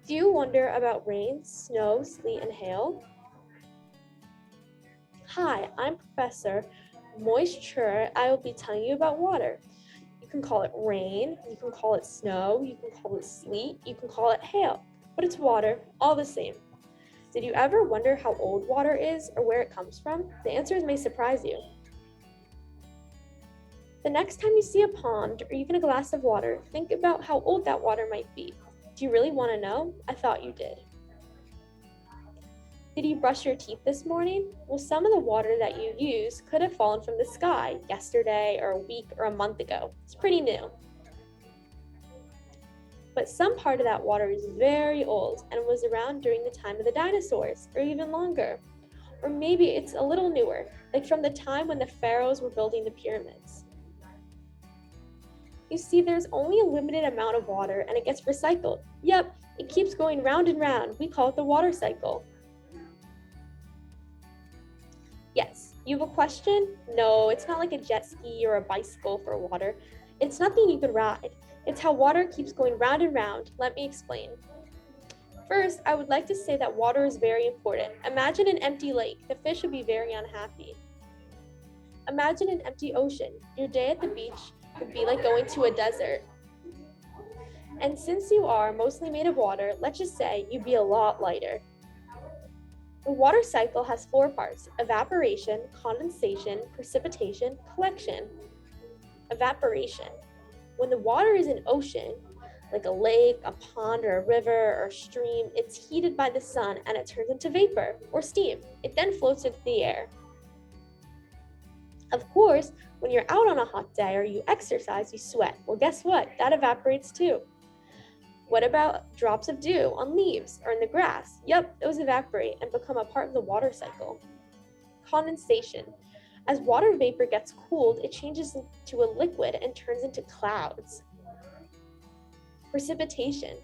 Do you wonder about rain, snow, sleet, and hail? Hi, I'm Professor Moisture. I will be telling you about water. You can call it rain, you can call it snow, you can call it sleet, you can call it hail, but it's water, all the same. Did you ever wonder how old water is or where it comes from? The answers may surprise you. The next time you see a pond or even a glass of water, think about how old that water might be. Do you really want to know? I thought you did. Did you brush your teeth this morning? Well, some of the water that you use could have fallen from the sky yesterday or a week or a month ago. It's pretty new. But some part of that water is very old and was around during the time of the dinosaurs, or even longer. Or maybe it's a little newer, like from the time when the pharaohs were building the pyramids. You see, there's only a limited amount of water and it gets recycled. Yep, it keeps going round and round. We call it the water cycle. Yes, you have a question? No, it's not like a jet ski or a bicycle for water. It's nothing you could ride. It's how water keeps going round and round. Let me explain. First, I would like to say that water is very important. Imagine an empty lake. The fish would be very unhappy. Imagine an empty ocean. Your day at the beach would be like going to a desert. And since you are mostly made of water, let's just say you'd be a lot lighter. The water cycle has 4 parts: evaporation, condensation, precipitation, collection. Evaporation. When the water is in ocean, like a lake, a pond, or a river, or a stream, it's heated by the sun and it turns into vapor, or steam. It then floats into the air. Of course, when you're out on a hot day or you exercise, you sweat. Well, guess what? That evaporates too. What about drops of dew on leaves or in the grass? Yep, those evaporate and become a part of the water cycle. Condensation. As water vapor gets cooled, it changes into a liquid and turns into clouds. Precipitation.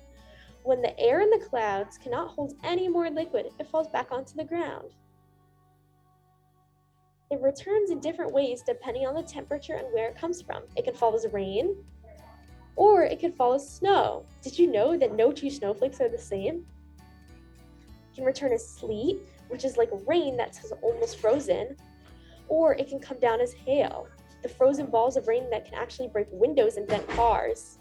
When the air in the clouds cannot hold any more liquid, it falls back onto the ground. It returns in different ways depending on the temperature and where it comes from. It can fall as rain, or it could fall as snow. Did you know that no 2 snowflakes are the same? It can return as sleet, which is like rain that's almost frozen, or it can come down as hail, the frozen balls of rain that can actually break windows and dent cars.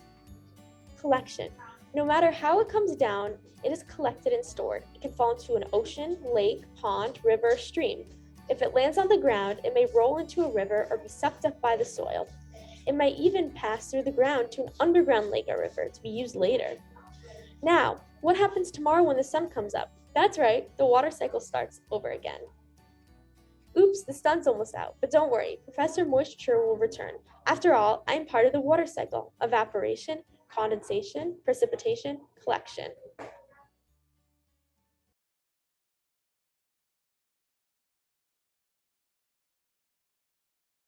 Collection. No matter how it comes down, it is collected and stored. It can fall into an ocean, lake, pond, river, stream. If it lands on the ground, it may roll into a river or be sucked up by the soil. It might even pass through the ground to an underground lake or river to be used later. Now, what happens tomorrow when the sun comes up? That's right, the water cycle starts over again. Oops, the sun's almost out, but don't worry, Professor Moisture will return. After all, I'm part of the water cycle: evaporation, condensation, precipitation, collection.